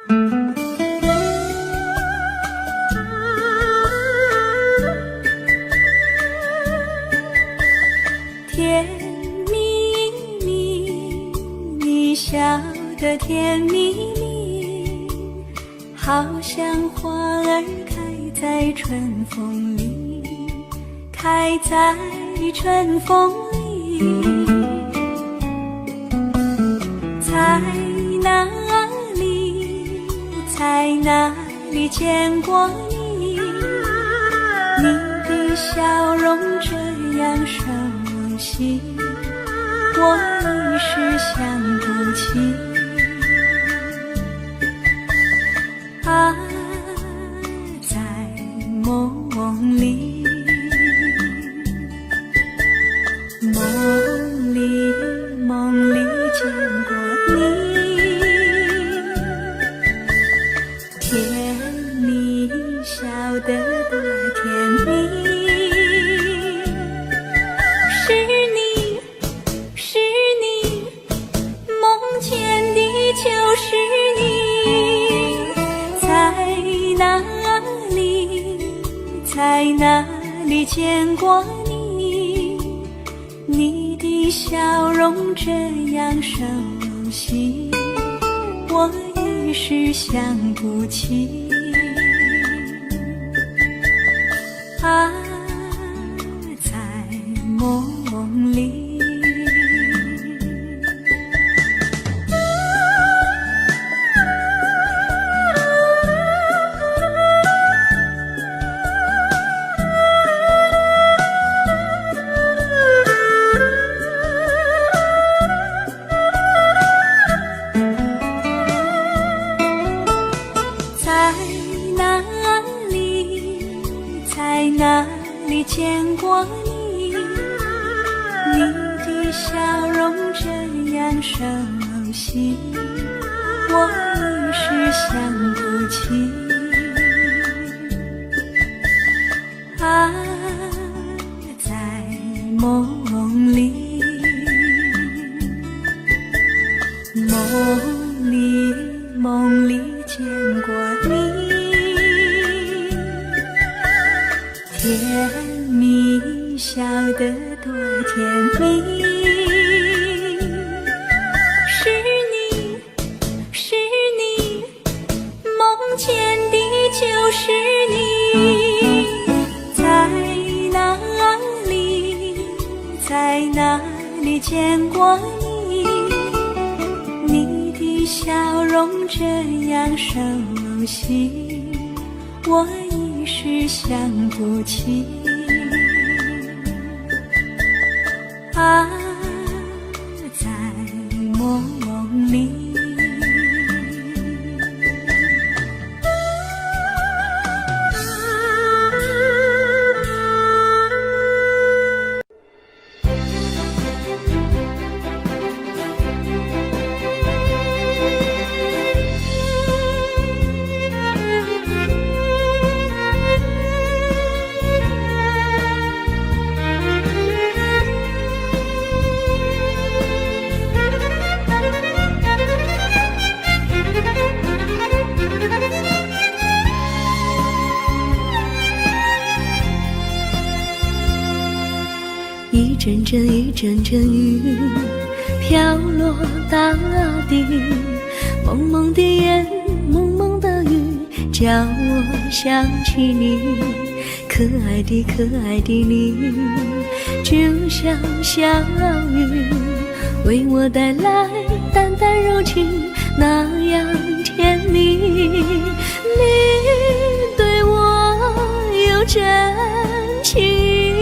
甜蜜蜜，你笑得甜蜜蜜，好像花儿开在春风里，开在春风里。在哪里，在哪里见过你？你的笑容这样熟悉，我一时想不起。啊，在梦里，梦里见过你，甜蜜笑得多甜蜜。是你，梦见的就是你。在哪里见过你？你的笑容这样熟悉，我一时想不起。啊，在梦里。在哪里见过你？你的笑容这样熟悉，我一时想不起。啊，在梦里，梦里见过你。甜蜜笑得多甜蜜。是你，梦见的就是你。在哪里见过你？你的笑容这样熟悉，我一时想不起。啊，在梦里。一阵阵雨飘落大地，蒙蒙的烟，蒙蒙的雨，叫我想起你。可爱的你，就像小雨，为我带来淡淡柔情，那样甜蜜。你对我有真情，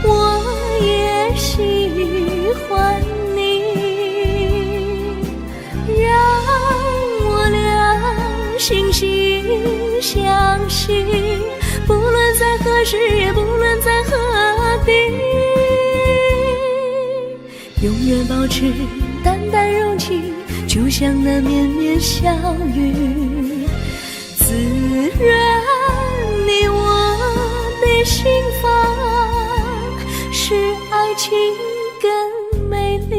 我也喜欢你，让我俩惺惺相惜，不论在何时，也不论在何地，永远保持淡淡柔情，就像那绵绵小雨，滋润你我的心房，使爱情更美丽。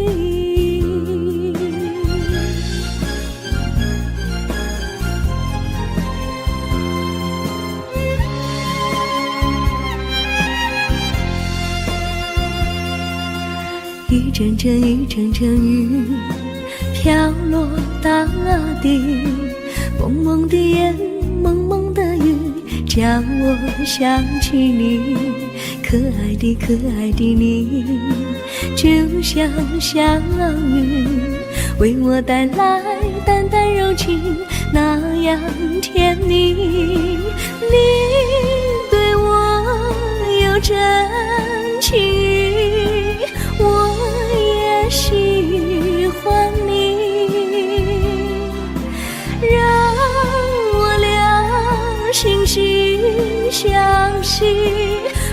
阵阵雨，阵阵雨，飘落大地。蒙蒙的烟，蒙蒙的雨，叫我想起你。可爱的可爱的你，就像小雨，为我带来淡淡柔情，那样甜蜜。你对我有真情，我也喜欢你，让我俩惺惺相惜，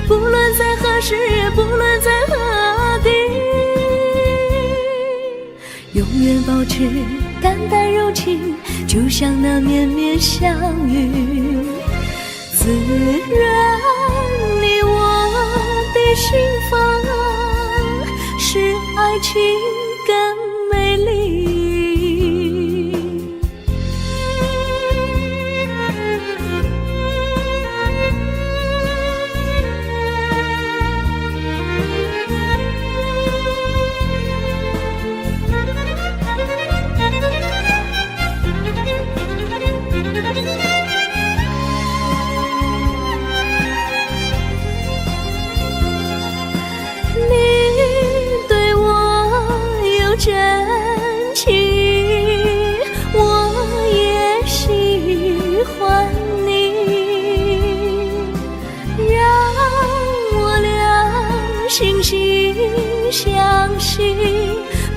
不论在何时，也不论在何地，永远保持淡淡柔情，就像那绵绵小雨，滋润你我的心房，使爱情更美丽。真情，我也喜欢你，让我俩惺惺相惜，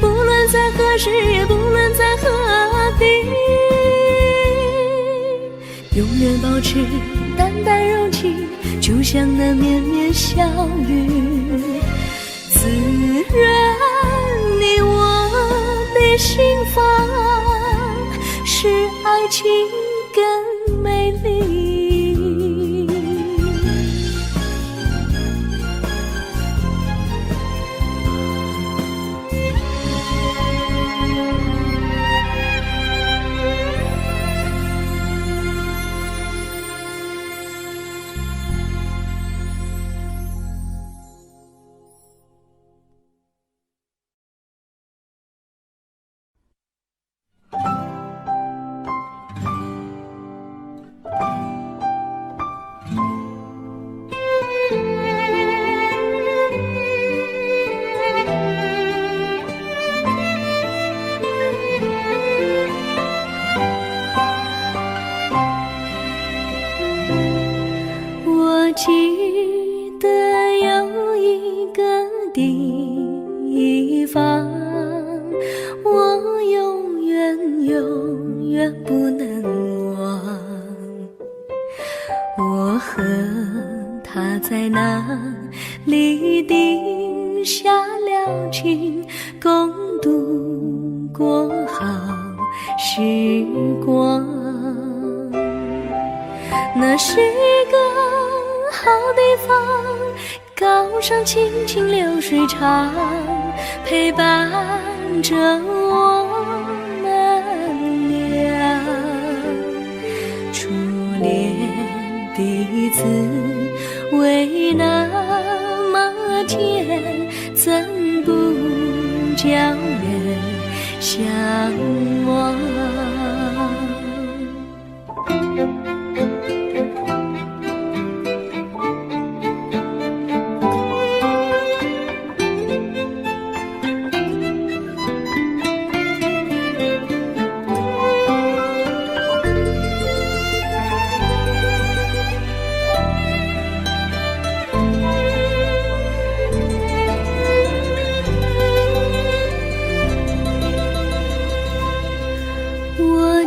不论在何时，也不论在何地，永远保持淡淡柔情，就像那绵绵小雨，滋润你我的心房，使爱情更美丽。记得有一个地方，我永远不能忘。我和他在那里定下了情，共度过好时光。那是个好地方，高山青青流水长，陪伴着我们俩。初恋的滋味那么甜，怎不叫人向往？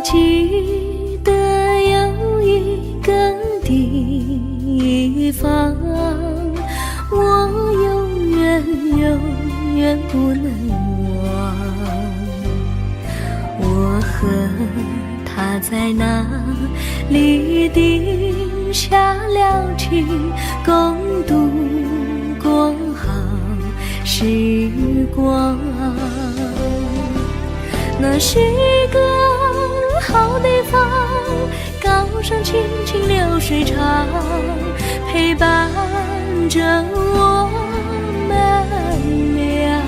记得有一个地方，我永远不能忘。我和他在那里定下了情，共度过好时光。那是个好地方，高山青青流水长，陪伴着我们俩。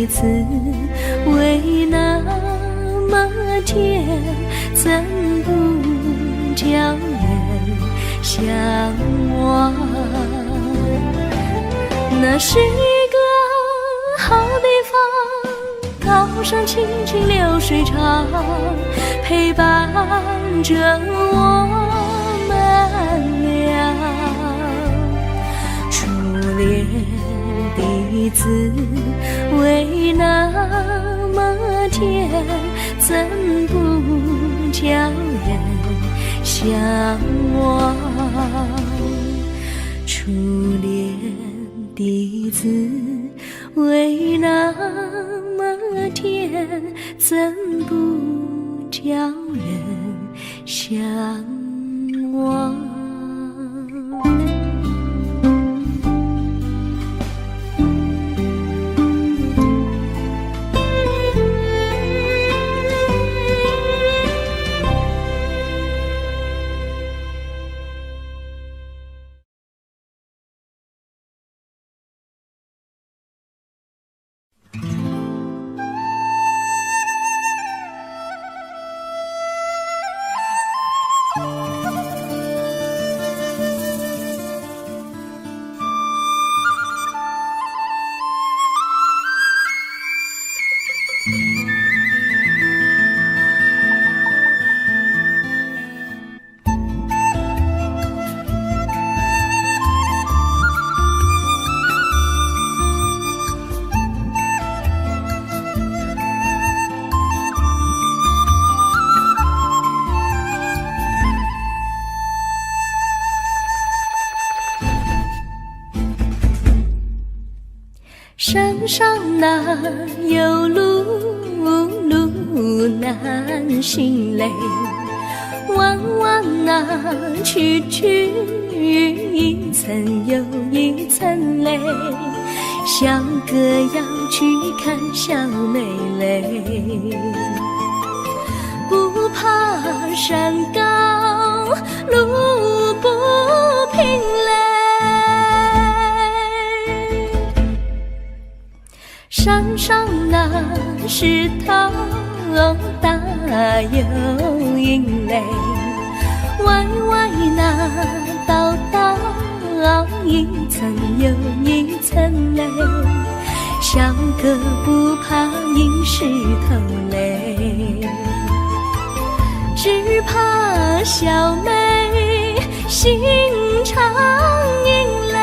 滋味那么甜，怎不叫人向往？那是一个好地方，高山清清流水长，陪伴着我们俩。初恋的滋味那么甜，怎不叫人向往？初恋的滋味那么甜，怎不叫人向往？山上哪有路，路难行嘞，弯弯哪曲曲，一层又一层嘞，小哥要去看小妹嘞，不怕山高路不平嘞，山上那石头大又硬嘞，歪歪那道道一层又一层嘞，小哥不怕硬石头嘞，只怕小妹心肠硬嘞。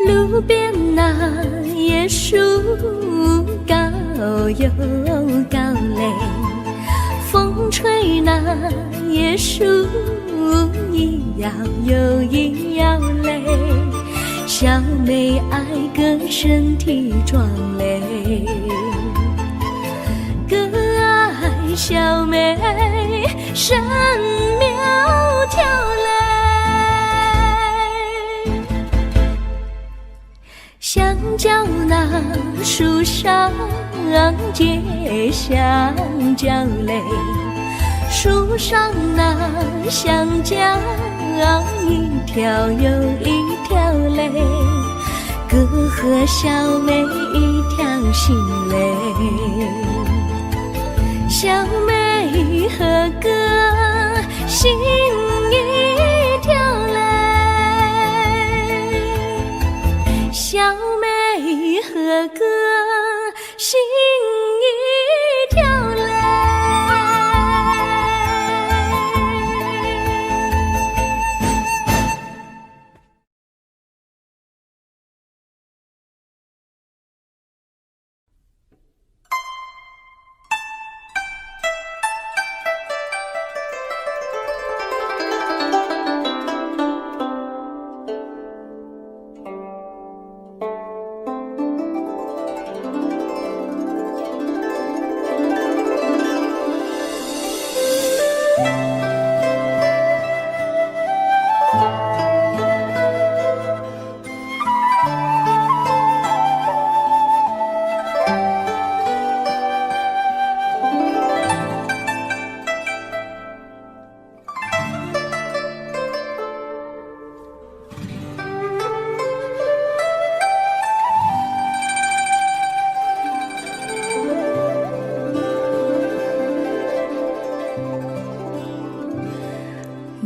路边那椰树高又高嘞，风吹那椰树一摇又一摇嘞，小妹爱个身体壮嘞，哥爱小妹身苗条嘞，香蕉那树上结香蕉嘞，树上那香蕉一条又一条嘞，哥和小妹一条心嘞，小妹和哥心一条嘞，小妹和哥心一条嘞。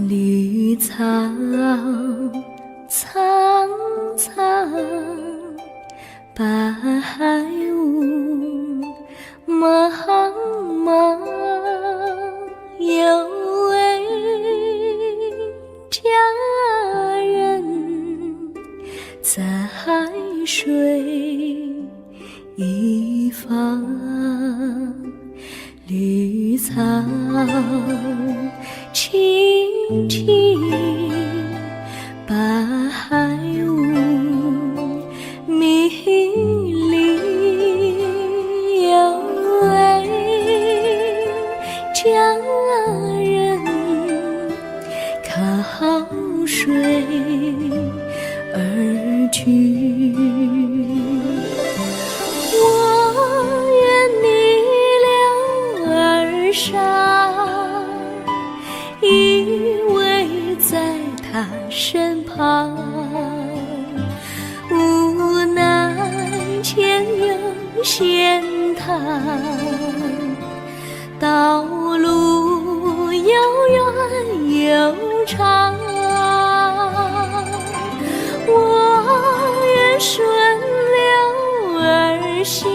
绿草苍苍，白雾茫茫，有位佳人在海水一方，绿草青青，白雾迷离，有位佳人靠水而居。我愿你留儿伤，依偎在他身旁，无奈前有险滩，道路又远又长，我愿顺流而下，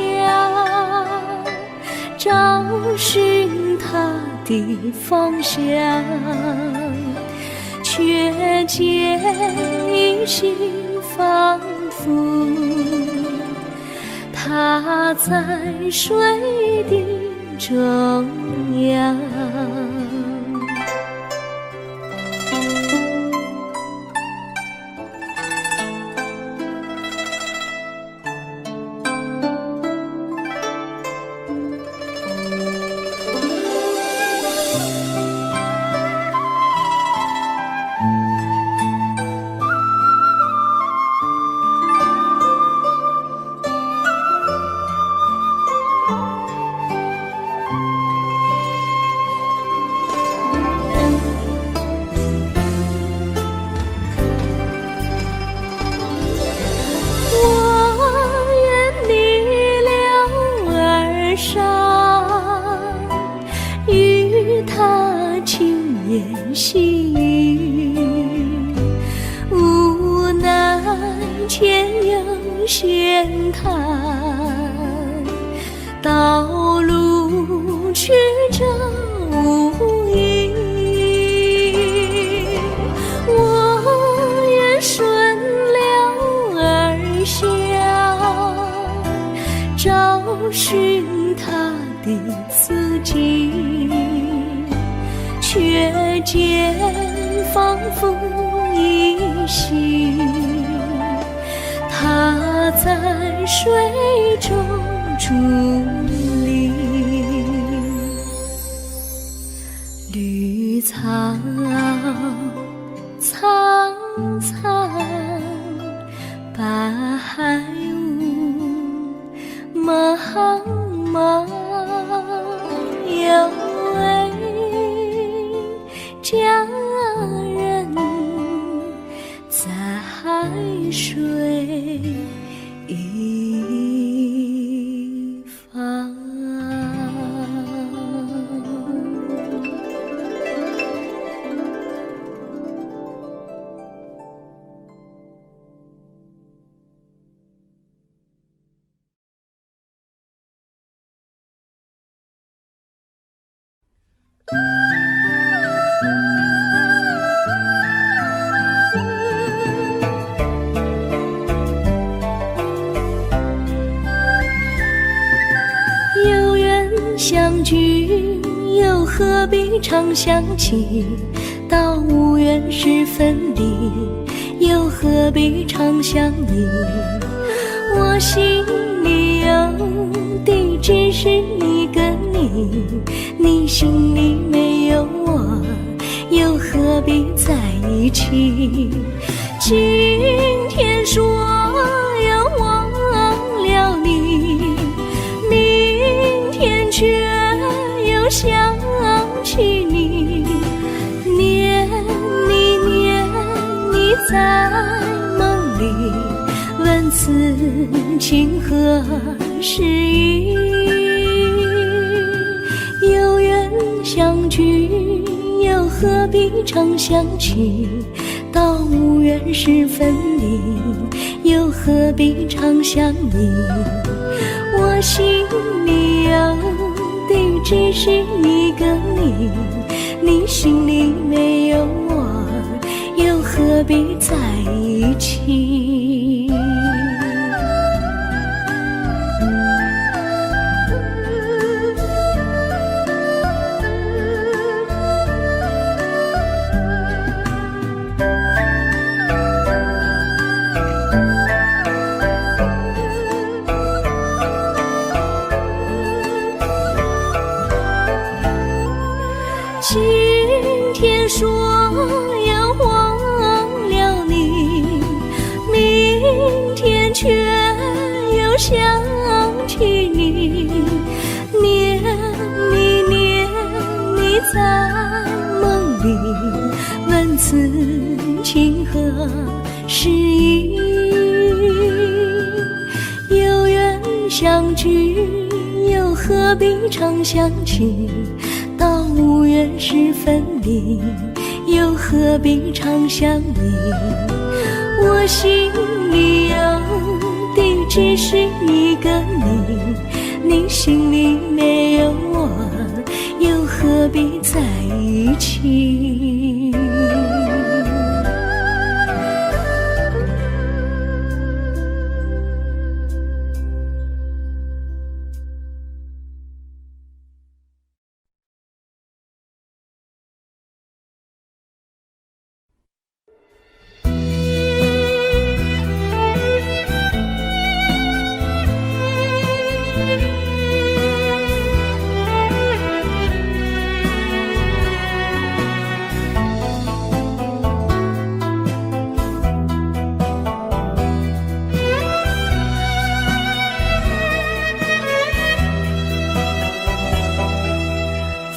找寻他的方向，却见一心仿佛他在水的中央。细雨，无奈前有险滩，道路曲折无依，我愿顺流而下，找寻他的足迹，却见仿佛依稀，他在水中伫立。绿草苍苍，白雾茫茫，有位佳人在海水一方。有缘相聚，又何必常相期？到无缘时分离，又何必常相依？我心里有的只是一个你，你心里没有我，又何必在一起？今天说要忘了你，明天却又想起你，念你在梦里，问此情何时已？有缘相聚，又何何必常想起？到无缘时分离，又何必常想你？我心里有的只是一个你，你心里没有我，又何必在一起？今天说要忘了你，明天却又想起你，念你在梦里，问此情何时已？有缘相聚，又何必常想起？到无缘时分离，又何必常想你？我心里有的只是一个你，你心里没有我，又何必在一起？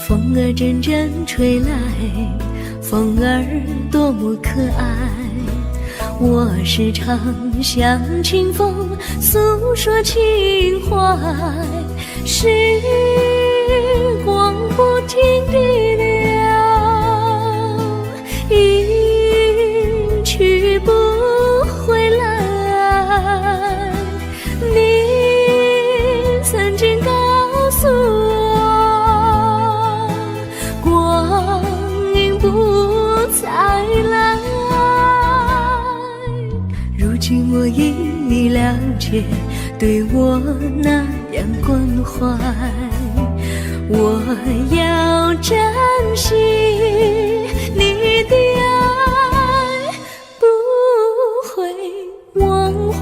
风儿阵阵吹来，风儿多么可爱。我时常向清风诉说情怀，时光不停地流，一去不回来。你曾经告诉我，再来，如今我已了解，对我那样关怀，我要珍惜你的爱，不会忘怀。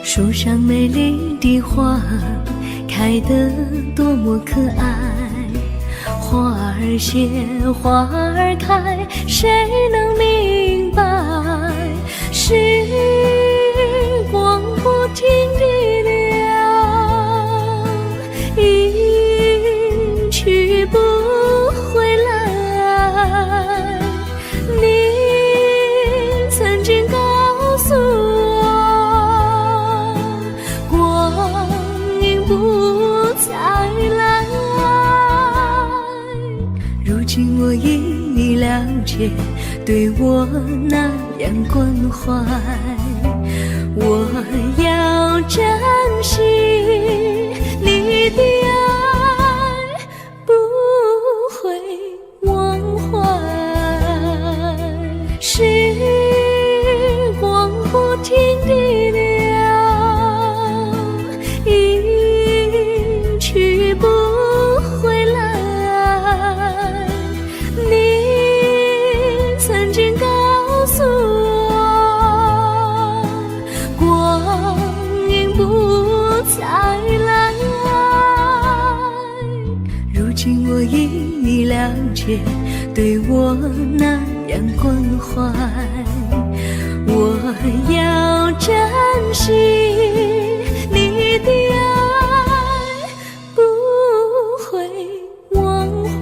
树上美丽的花开得多么可爱，花儿谢，花儿开，谁能明白？时光不停地流，一去不回来。你曾经告诉我，不再来，如今我已了解，对我那样关怀，我要珍惜你的爱，不会忘怀。时光不停地流，不回来。你曾经告诉我，光阴不再来，如今我已了解，对我那样关怀，我我要珍惜你的爱，不会忘怀。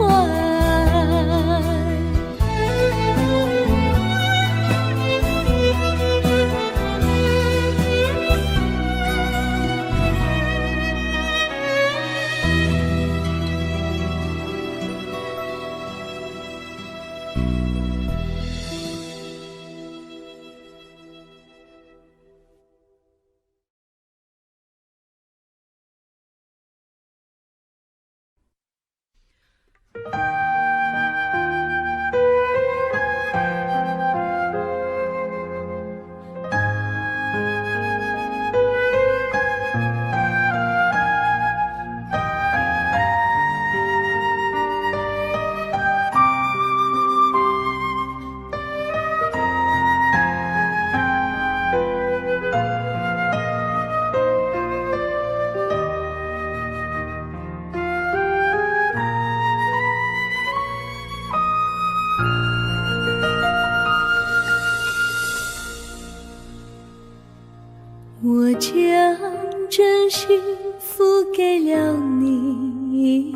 我将真心付给了你，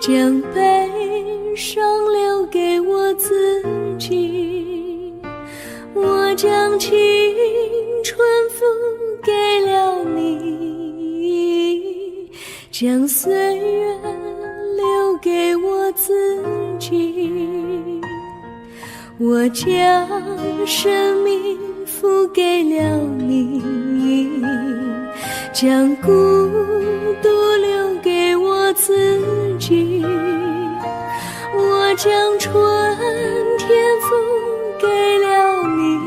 将悲伤留给我自己。我将青春付给了你，将岁月留给我自己。我将生命付给了你，将孤独留给我自己。我将春天付给了你，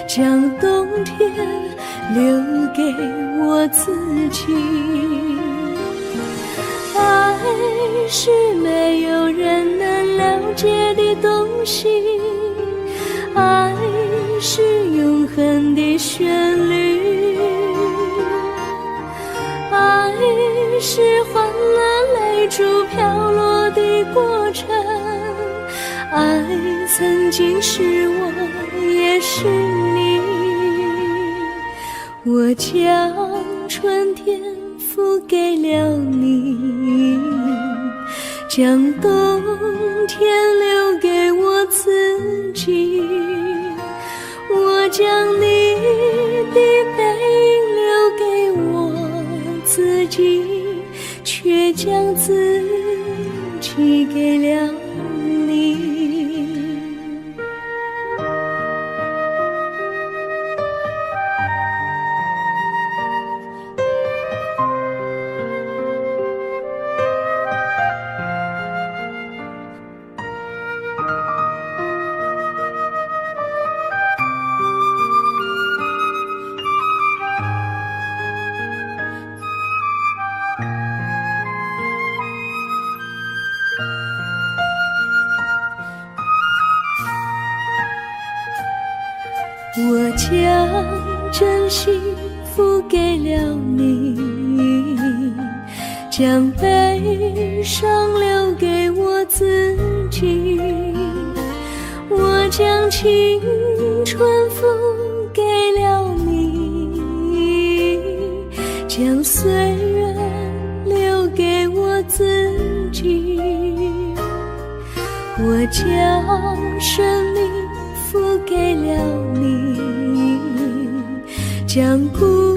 将冬天留给我自己。爱是没有人能了解的东西，爱是永恒的旋律，爱是换了泪珠飘落的过程，爱曾经是我也是你。我将春天付给了你，将冬天留给我自己。我将你的背影留给我自己，却将自己给了你。我将真心付给了你，将悲伤留给我自己。我将青春付给了你，将岁月留给我自己。我将生命付给了你，将孤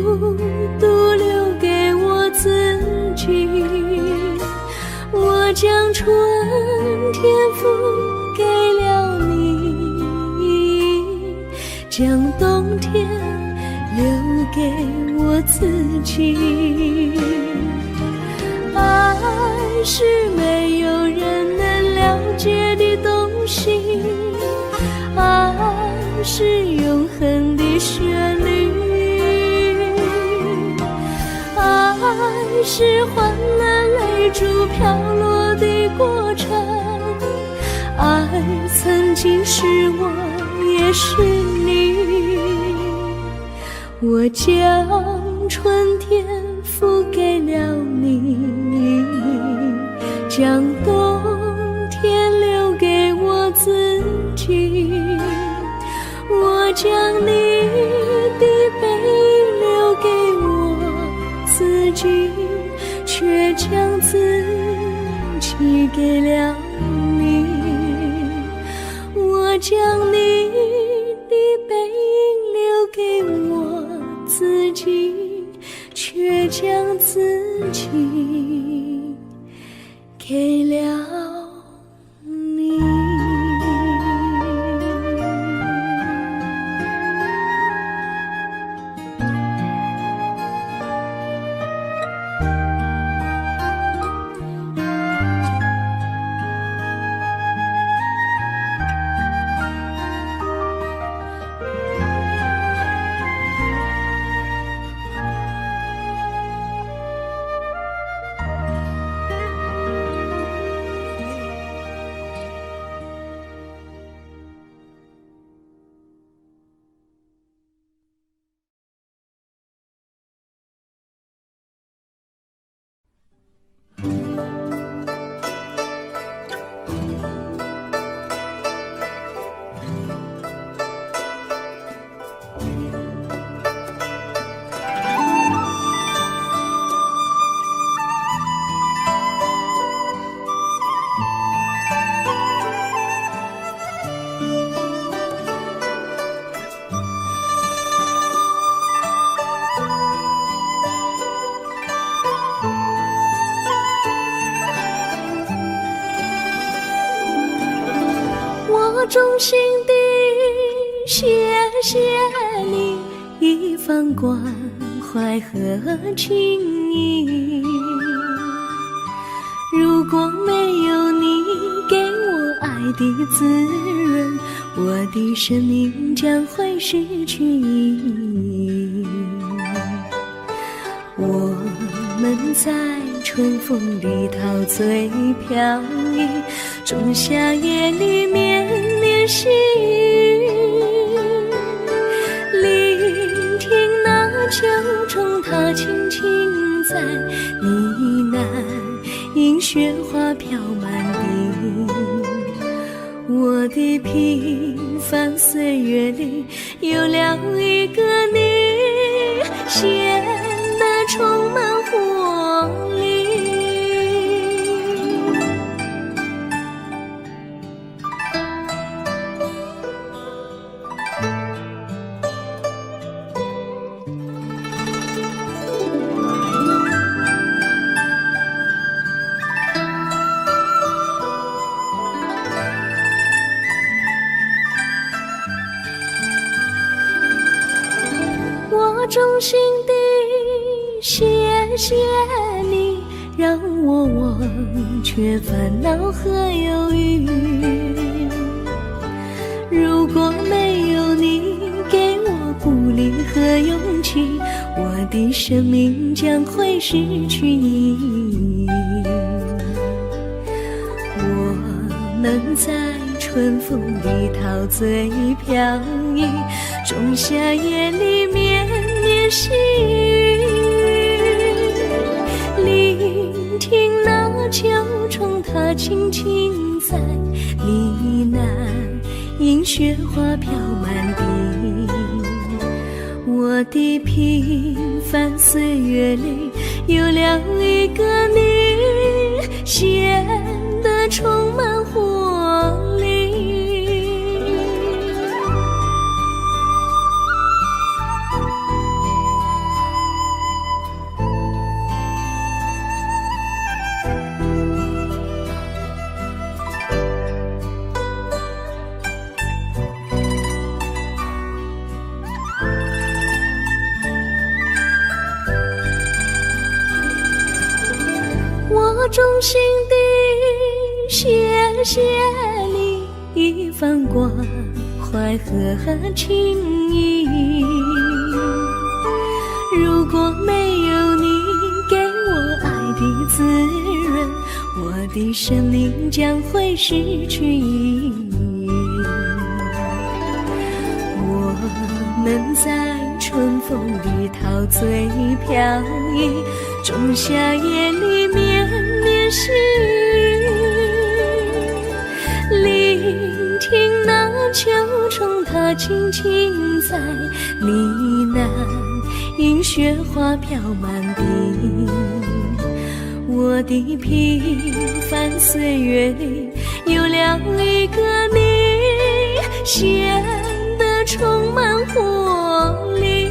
独留给我自己。我将春天付给了你，将冬天留给我自己。爱是没有人能了解的东西，爱是永恒的旋律，爱是换了泪珠飘落的过程，爱曾经是我也是你。我将春天付给了你，将冬天留给我自己。将你的背留给我自己，却将自己给了你。我将你的背留给我自己，却将自己给了你。我衷心地谢谢你一番关怀和情谊，如果没有你给我爱的滋润，我的生命将会失去意义。我们在春风里陶醉飘逸，仲夏夜里绵绵细雨，聆听那秋虫它轻轻在呢喃，因雪花飘满地。我的平凡岁月里有了一个你，显得充满活力。我衷心地谢谢你，让我忘却烦恼和忧郁。如果没有你给我鼓励和勇气，我的生命将会失去意义。我们在春风里陶醉飘逸，仲夏夜里绵绵细雨，聆听那秋虫它轻轻在呢喃，因雪花飘满地。我的平凡岁月里有了一个你，显得充满活力。我衷心地谢谢你一番关怀和情谊，如果没有你给我爱的滋润，我的生命将会失去意义。我们在春风里陶醉飘逸，仲夏夜里绵绵细雨，聆听那秋虫它轻轻在呢喃，因雪花飘满地。我的平凡岁月里有了一个你，显得充满活力。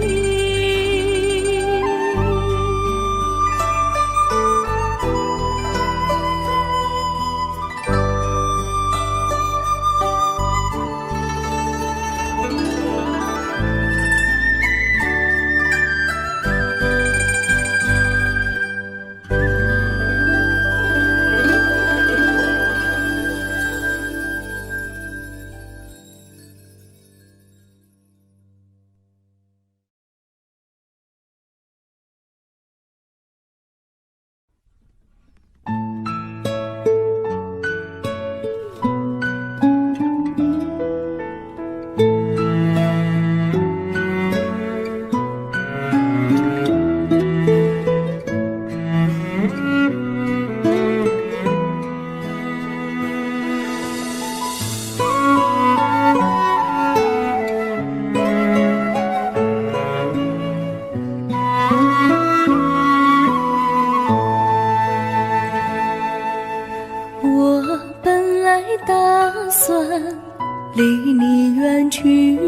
离你远去，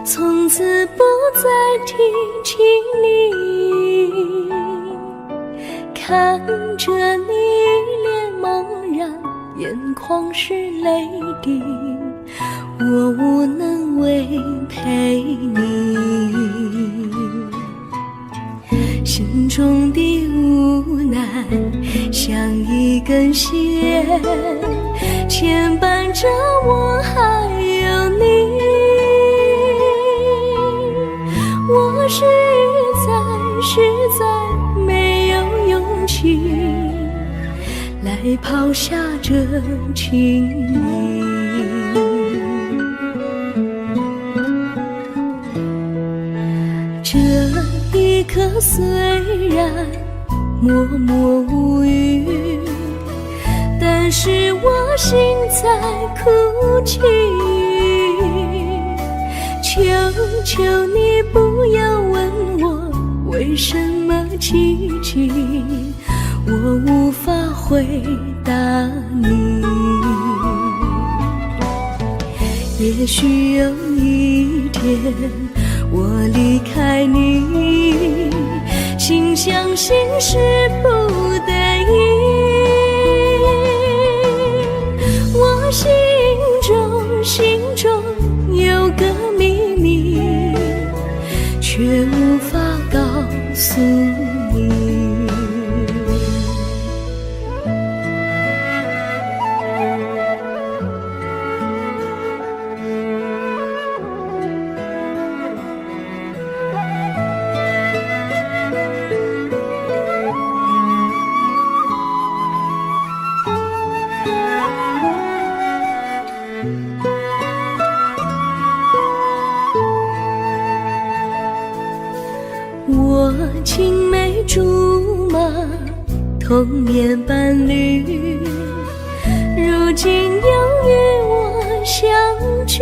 从此不再提起你。看着你脸茫然，眼眶是泪滴，我无能为陪你。心中的无奈像一根线，牵绊着我还有你。我实在没有勇气来抛下这情谊。这一刻虽然默默无语，但是我心在哭泣。求求你不要问我为什么奇迹，我无法回答你。也许有一天我离开你，心相信是不得已。我心中有个秘密，却无法告诉你。我青梅竹马，童年伴侣，如今又与我相聚。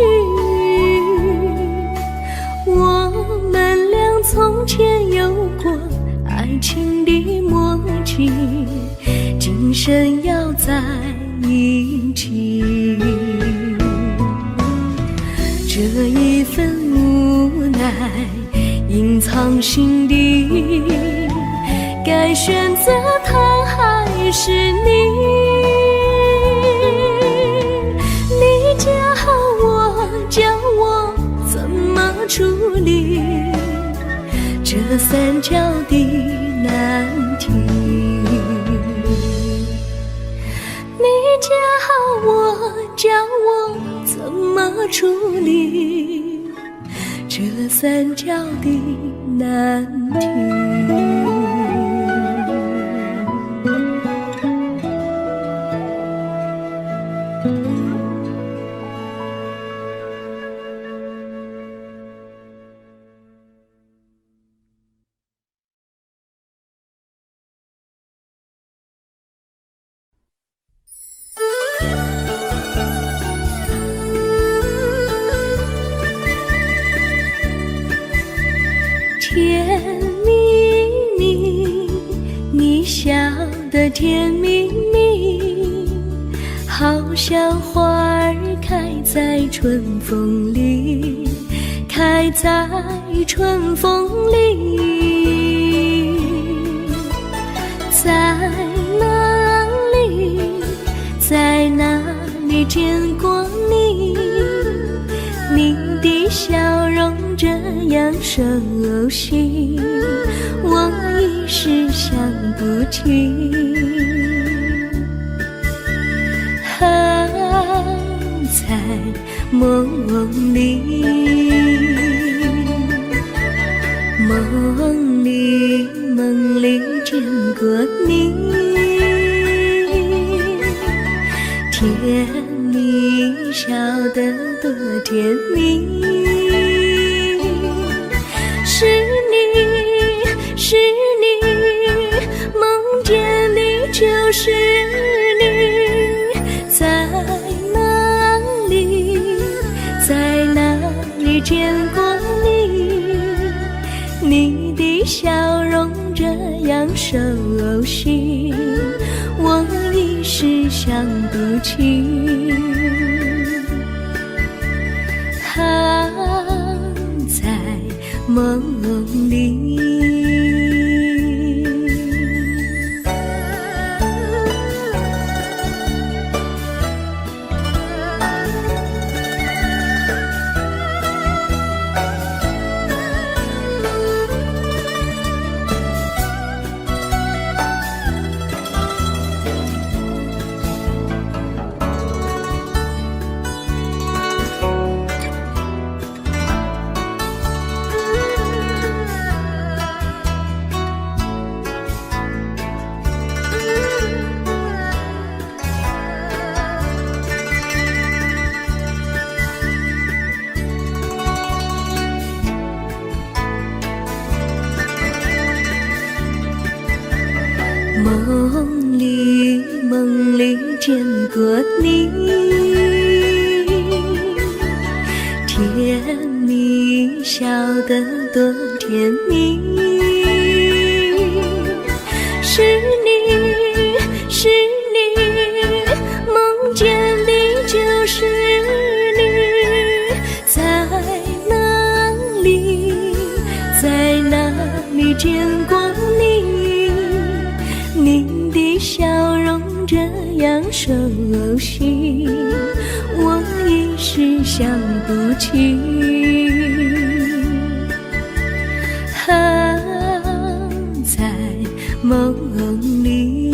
我们俩从前有过爱情的默契，今生要在一起。这一份无奈隐藏心底，该选择他还是你？你教我怎么处理这三角的难题？你教我怎么处理这三角的难题？的甜蜜蜜，好像花儿开在春风里，开在春风里。在哪里，在哪里见过你？你的笑容这样熟悉，我一时想不起。在梦里，梦里见过你，甜蜜笑得多甜蜜。是你，是你，梦见你就是你。在哪里，在哪里见过你？你的笑容这样熟悉，我一时想不起。在梦里。梦里见过你，甜蜜笑得多甜蜜。是你，是你，梦见的就是你。在哪里，在哪里见过你？你的笑容这样熟悉，我一时想不起。在梦里。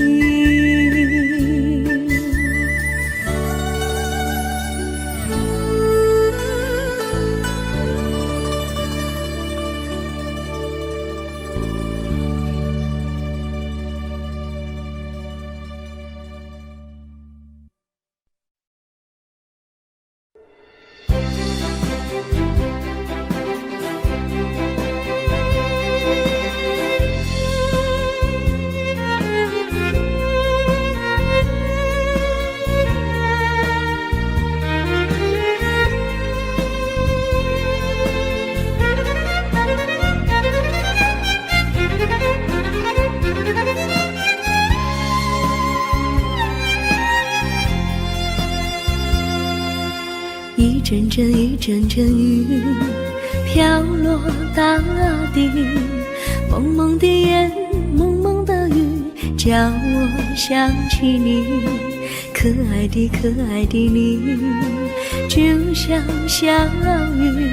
一阵阵一阵阵雨飘落大地，蒙蒙的烟，蒙蒙的雨，叫我想起你。可爱的可爱的你，就像小雨，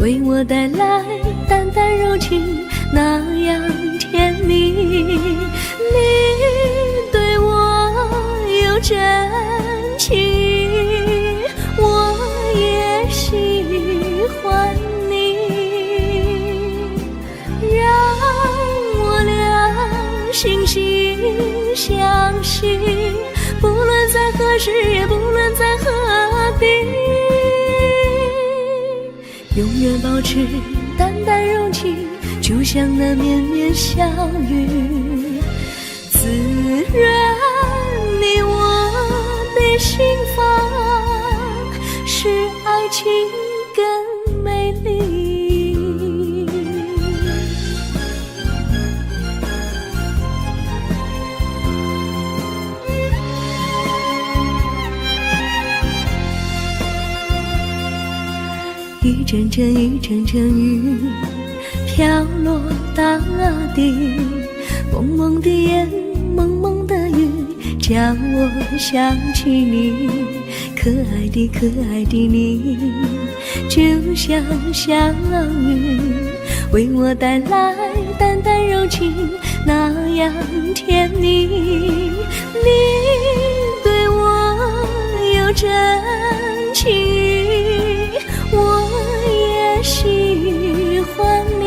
为我带来淡淡柔情，那样甜蜜。你对我有真情，我也喜欢你，让我俩惺惺相惜，不论在何时，也不论在何地，永远保持淡淡柔情，就像那绵绵小雨，滋润你我的心房，使爱情更美丽。阵雨，阵阵雨，飘落大地。蒙蒙的烟，蒙蒙的雨，叫我想起你。可爱的可爱的你，就像小雨，为我带来淡淡柔情，那样甜蜜。你对我有真情，我也喜欢你，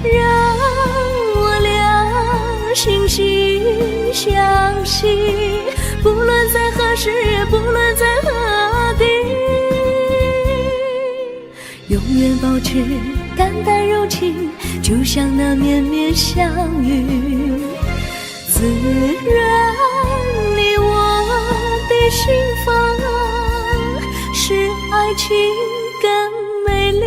让我俩惺惺相惜，不论在何时，也不论在何地，永远保持淡淡柔情，就像那绵绵小雨，滋润你我的心房，使爱情更美丽。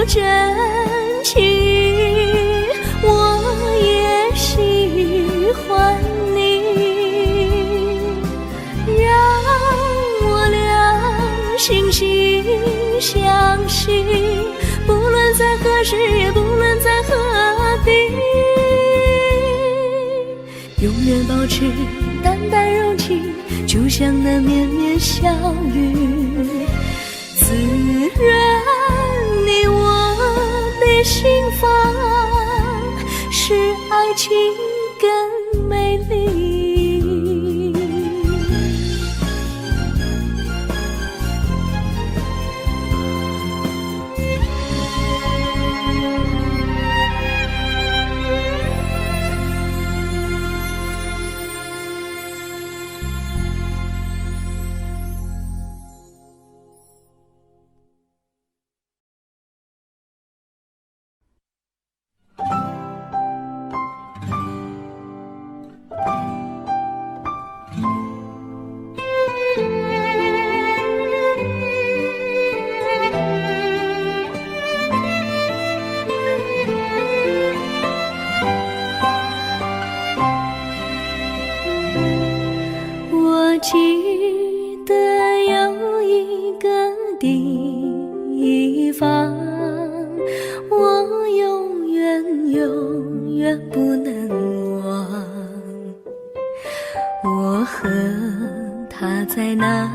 真情，我也喜欢你，让我俩惺惺相惜，不论在何时，也不论在何地，永远保持淡淡柔情，就像那绵绵小雨，滋润你我的心房，使爱情更美丽。记得有一个地方，我永远不能忘。我和他在那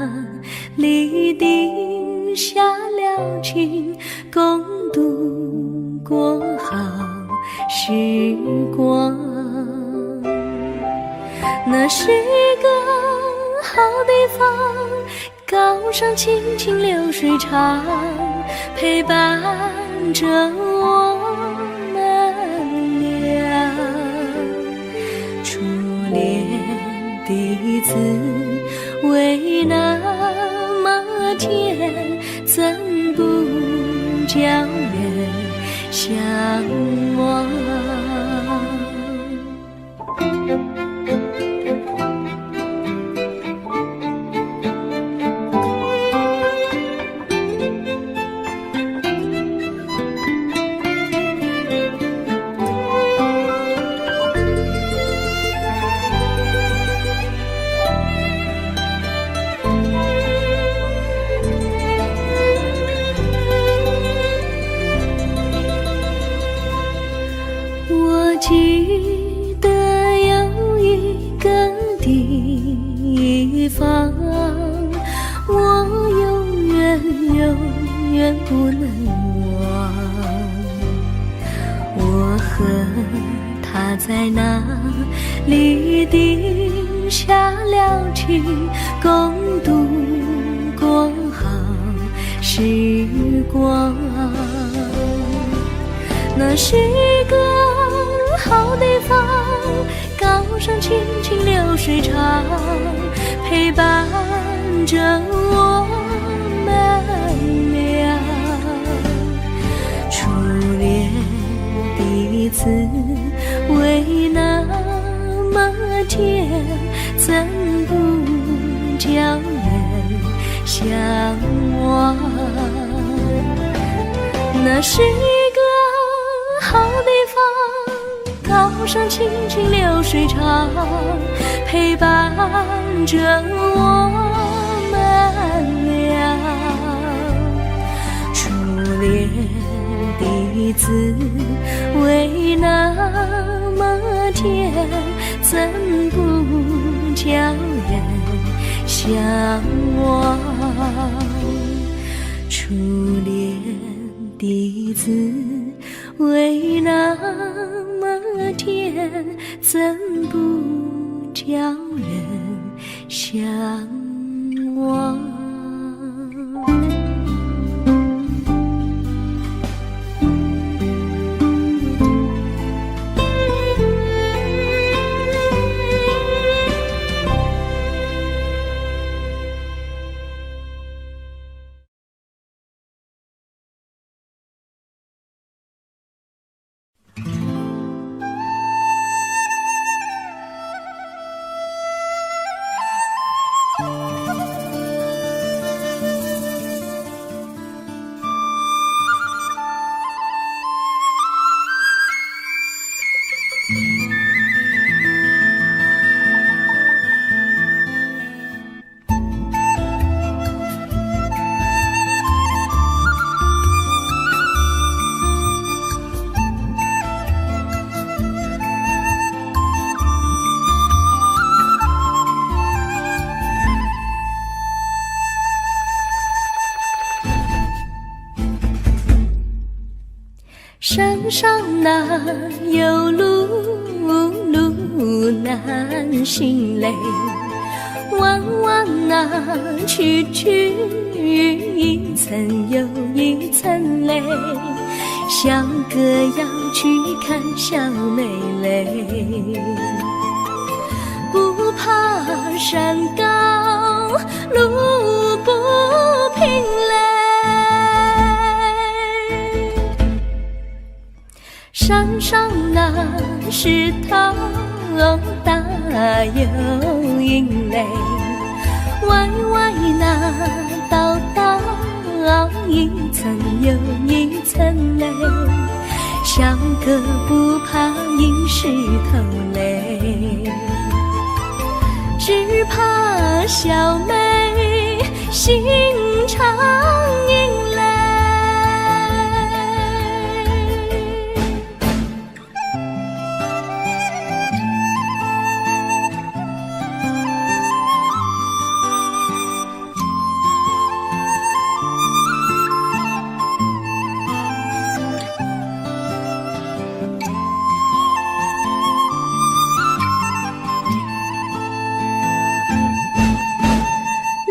里定下了情，共度过好时光。那是一个好地方，高山青青流水长，陪伴着我们俩。初恋的滋味那么甜，怎不叫人向往？我记得有一个地方，我永远不能忘。我和他在那里定下了情，共度过好时光。那是一个好地方，高山青青流水长，陪伴着我们俩。天，怎不叫人向往？那是一个好地方，高山青青流水长，陪伴着我们俩。初恋的滋味那么甜，怎不叫人向往？初恋的滋味那么甜，怎不叫人向往？山上哪有路，路难行嘞，弯弯哪曲曲，一层又一层嘞，小哥要去看小妹嘞，不怕山高路不平嘞，山上那石头大又硬嘞，歪歪那道道一层又一层嘞，小哥不怕硬石头嘞，只怕小妹心肠硬嘞。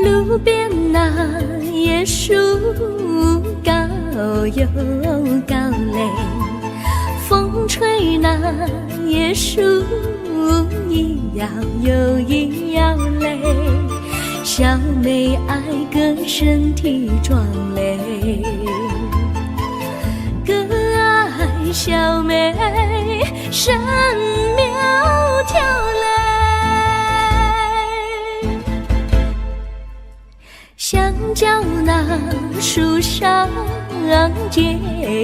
路边那椰树高又高嘞，风吹那椰树一摇又一摇嘞，小妹爱个身体壮嘞，哥爱小妹身苗条嘞，香蕉那树上结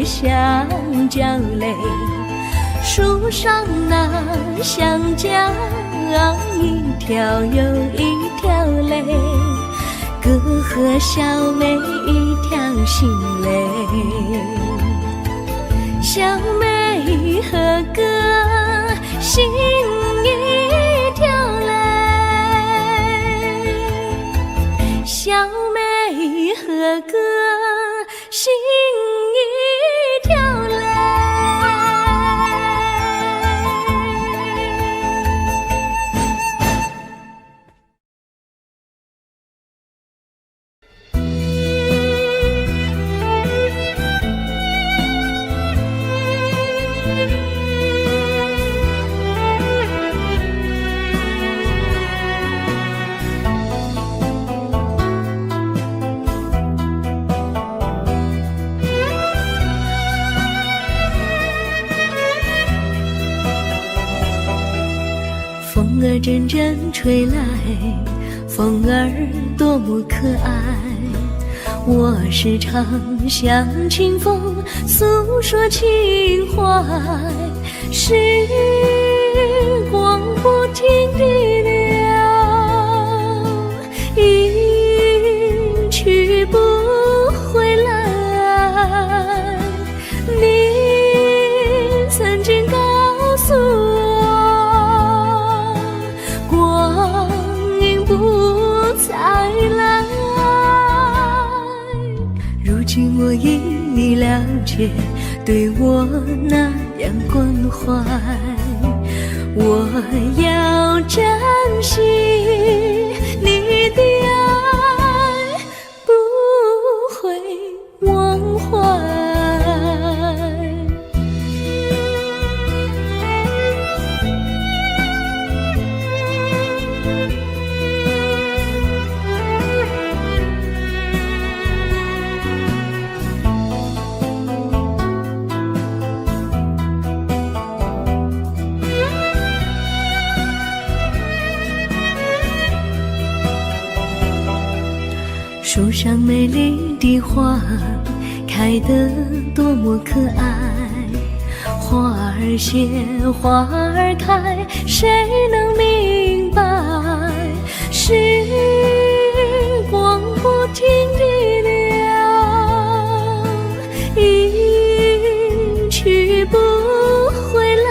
香蕉嘞，树上那香蕉一条又一条嘞，哥和小妹一条心嘞，小妹和哥心一条嘞，小妹和哥心一条嘞。风儿阵阵吹来，风儿多么可爱。我时常向清风诉说情怀，时光不停地流，一去不回来。你曾经告诉我，光阴不再来。如今我已了解，对我那样关怀，我要珍惜你的爱，不会忘怀。树上美丽的花开得多么可爱，花儿谢，花儿开，谁能明白？时光不停地流，一去不回来。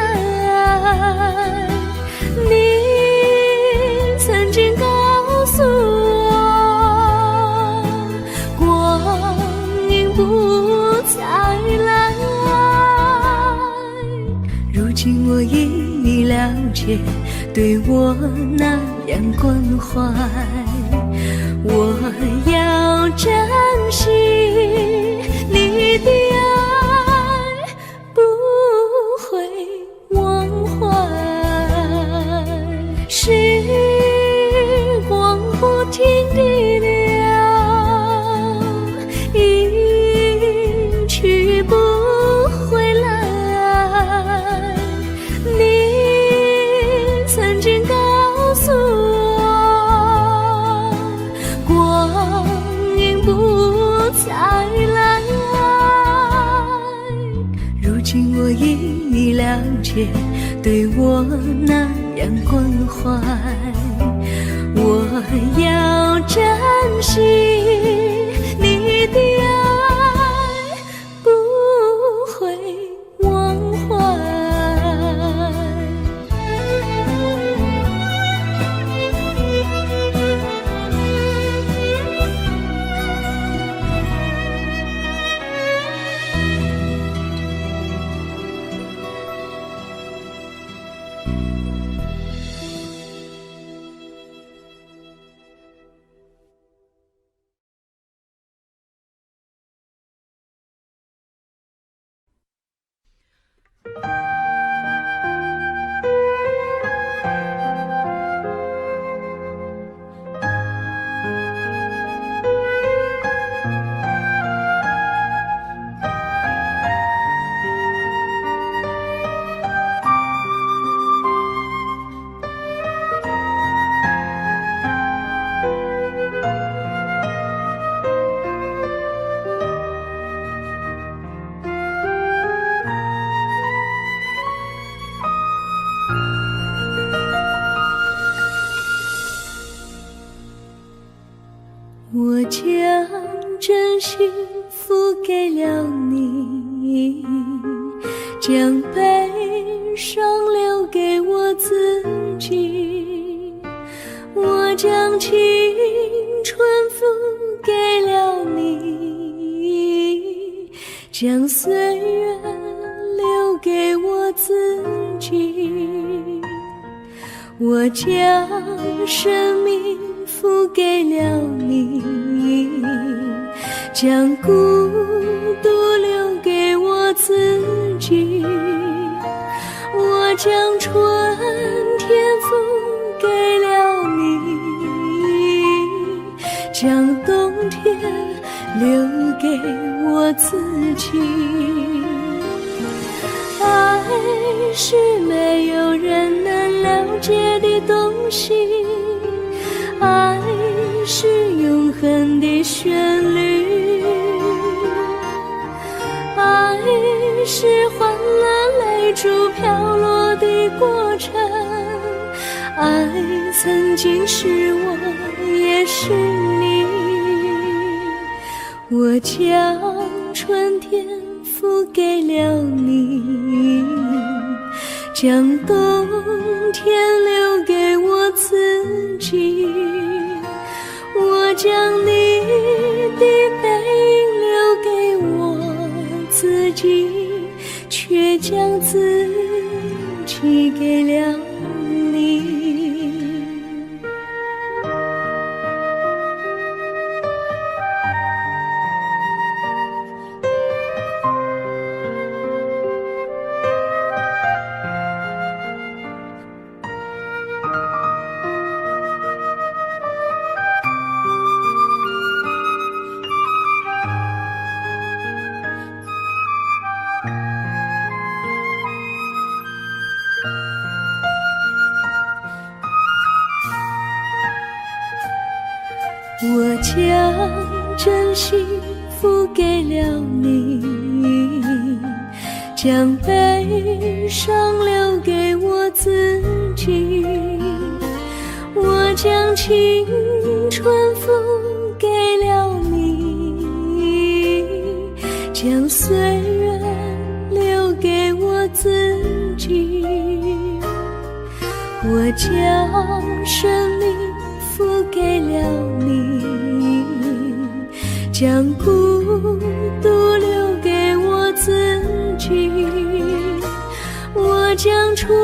你曾经告诉我，不再来。如今我已了解，对我那样关怀，我要珍惜你的爱，不会忘怀。时光不停地流，去不回来。你曾经告诉我，光阴不再来。如今我已了解，对我那样关怀，我要珍惜你的爱，不会忘怀。我将真心付给了你，将悲伤留给我自己。我将青春付给了你，将岁月留给我自己。我将生命付给了你，将孤独留给我自己。我将春天付给了你，将冬天留给我自己。爱是没有人能了解解的东西。爱是永恒的旋律，爱是欢乐泪珠飘落的过程，爱曾经是我，也是你。我将春天付给了你，将冬天留给我自己。我将你的背影留给我自己，却将自己给了你。我将真心付给了你，将悲伤留给我自己。我将青春付给了你，将岁月留给我自己。我将生命付给了你，将孤独留给我自己。我将春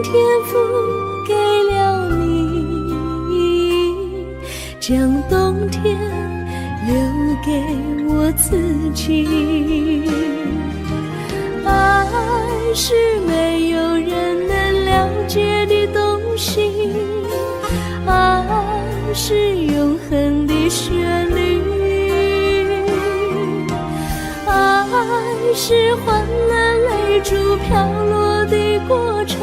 天付给了你，将冬天留给我自己。爱是没有人能了解的东西，爱是永恒的旋律，爱是欢乐泪珠飘落的过程，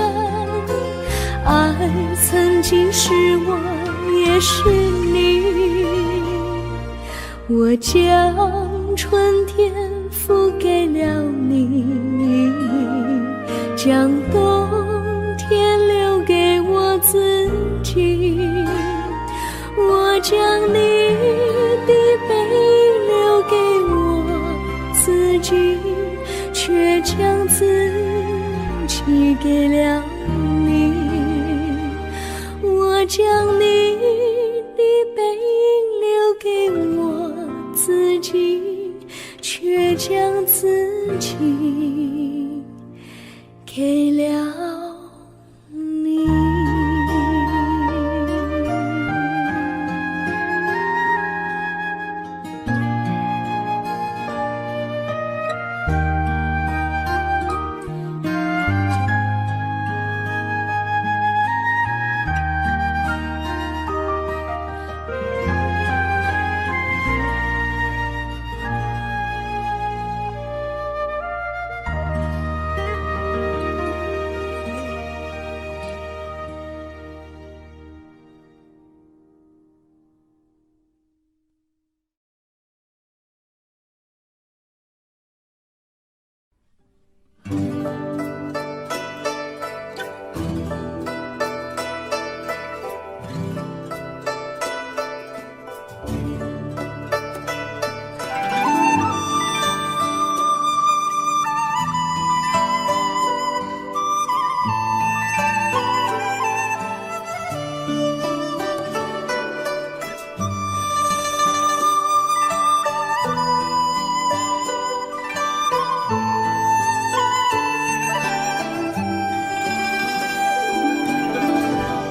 爱曾经是我，也是你。我将春天付给了你，将冬天留给我自己。我将你的背影留给我自己，却将自己给了你。我将你的背影留给我自己，却将自己给了你。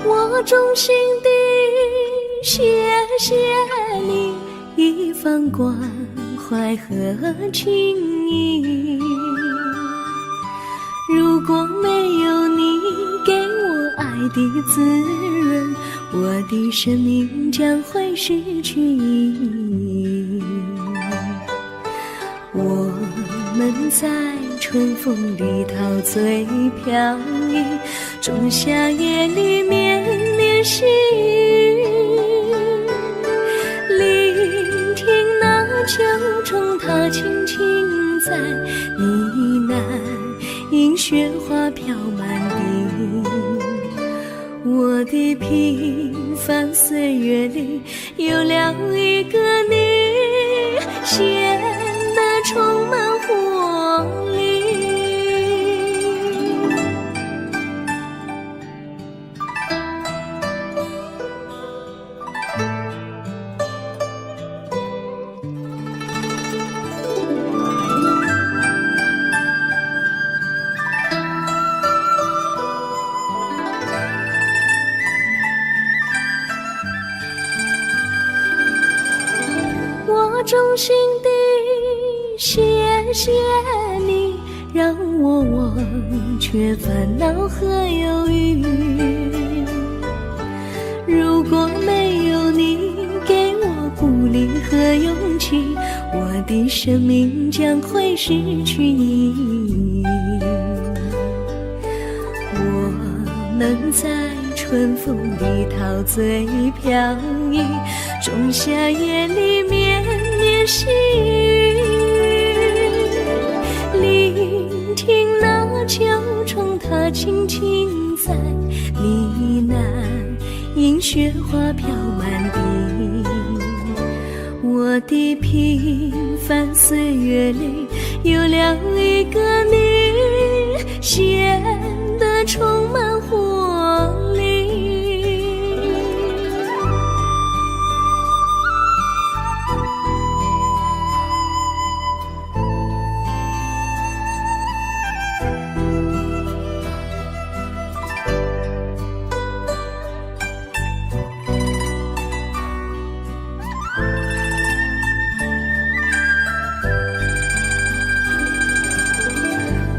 我衷心地谢谢你一番关怀和情谊，如果没有你给我爱的滋润，我的生命将会失去意义。我们在春风里陶醉飘逸，仲夏夜里绵绵细雨，聆听那秋虫它轻轻在呢喃，映雪花飘满地。我的平凡岁月里有了一个你，显得充满活力。我衷心地谢谢你，让我忘却烦恼和忧郁。如果没有你给我鼓励和勇气，我的生命将会失去意义。我们在春风里陶醉飘逸，仲夏夜里绵绵细雨，聆听那秋虫它轻轻在呢喃，映雪花飘满地。我的平凡岁月里有了一个你，显得充满活力。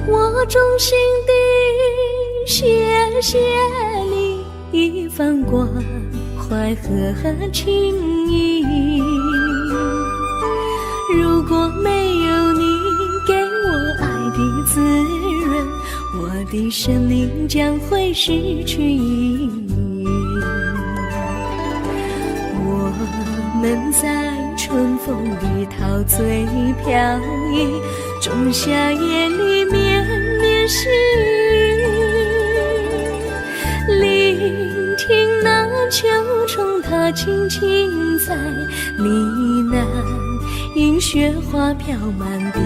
我衷心地谢谢你一番关怀和情谊。如果没有你给我爱的滋润，我的生命将会失去意义。我们在春风里陶醉飘逸，仲夏夜里绵绵细雨，聆听那秋虫它轻轻在呢喃，映雪花飘满地。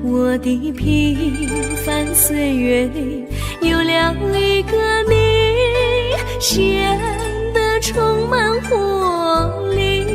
我的平凡岁月里有了一个你，显得充满活力。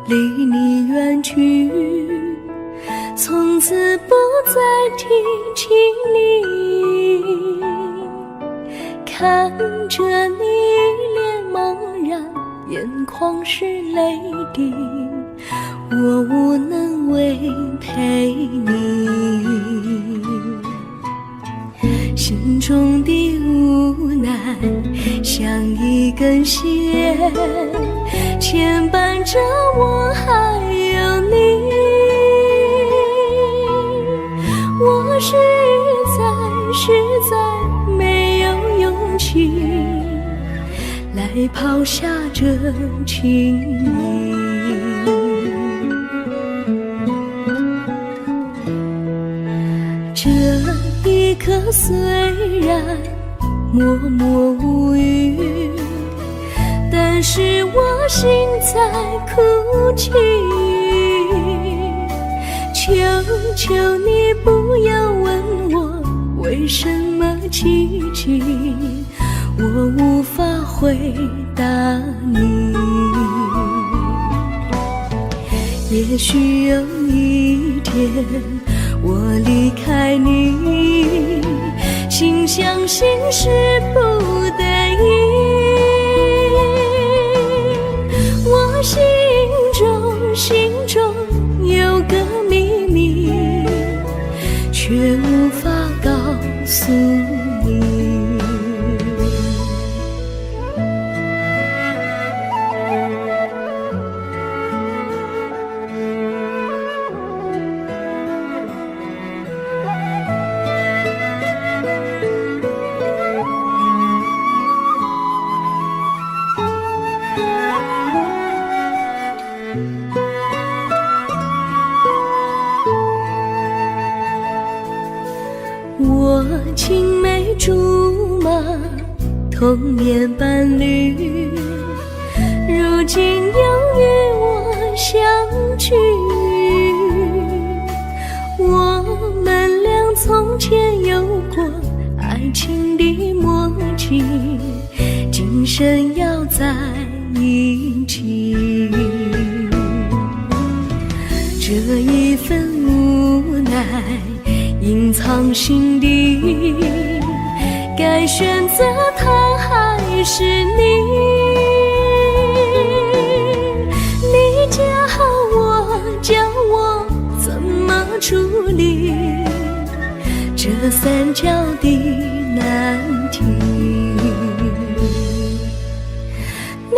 离你远去，从此不再提起你。看着你一脸茫然，眼眶是泪滴，我无能为陪你。心中的无奈像一根线，牵绊着我还有你。我实在没有勇气来抛下这情意。这一刻虽然默默无语，但是我心在哭泣。求求你不要问我为什么寂静，我无法回答你。也许有一天我离开你，心相信是不得已。我心中有个秘密，却无法告诉你。我青梅竹马，童年伴侣，如今又与我相聚。我们俩从前有过爱情的默契，今生要在一起。这一份无奈隐藏心底，该选择他还是你？你教我怎么处理这三角的难题？你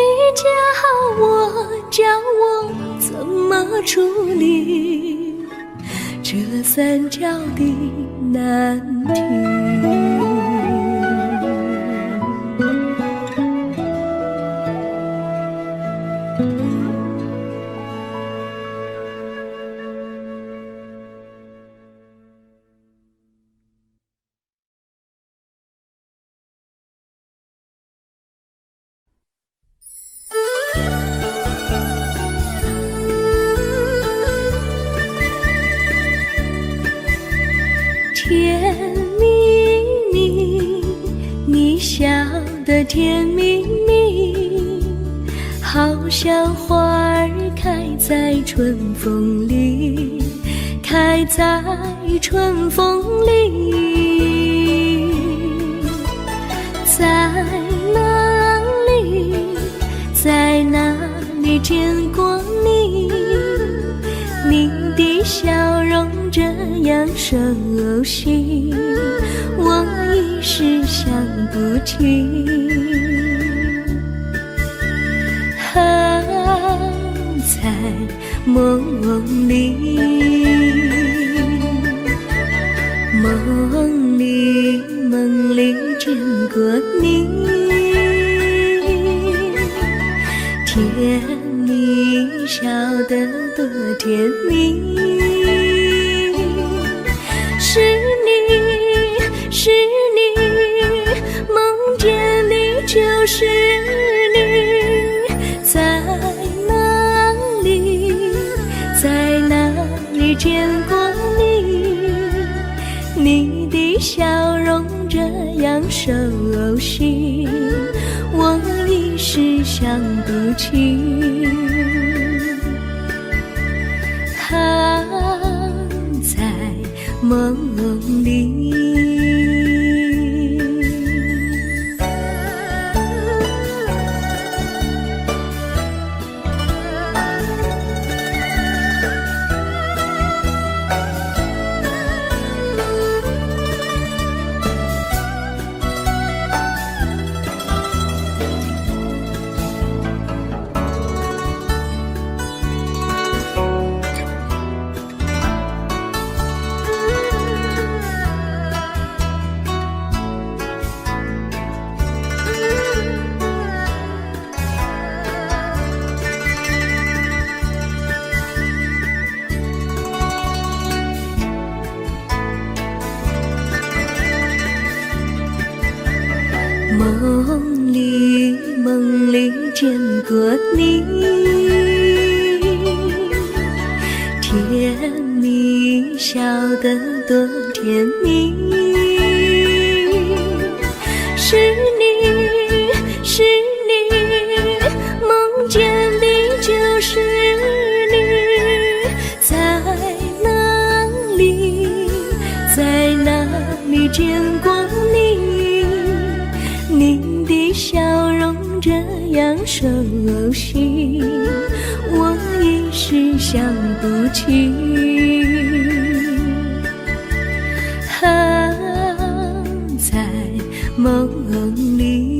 教我怎么处理这三角的难题？甜蜜蜜，你笑得甜蜜蜜，好像花儿开在春风里，开在春风里。在哪里，在哪里见过你？你的笑容这样熟悉，我一时想不起。在梦里，梦里见过你，甜蜜笑得多甜蜜。是你，梦见你就是你。在哪里见过你？你的笑容这样熟悉，我一时想不起。在梦里。梦里见过你，甜蜜笑得多甜蜜。是你，是你，梦见的就是你，在哪里，在哪里见过你？你的笑容这样熟悉，我一时想不起。在梦里。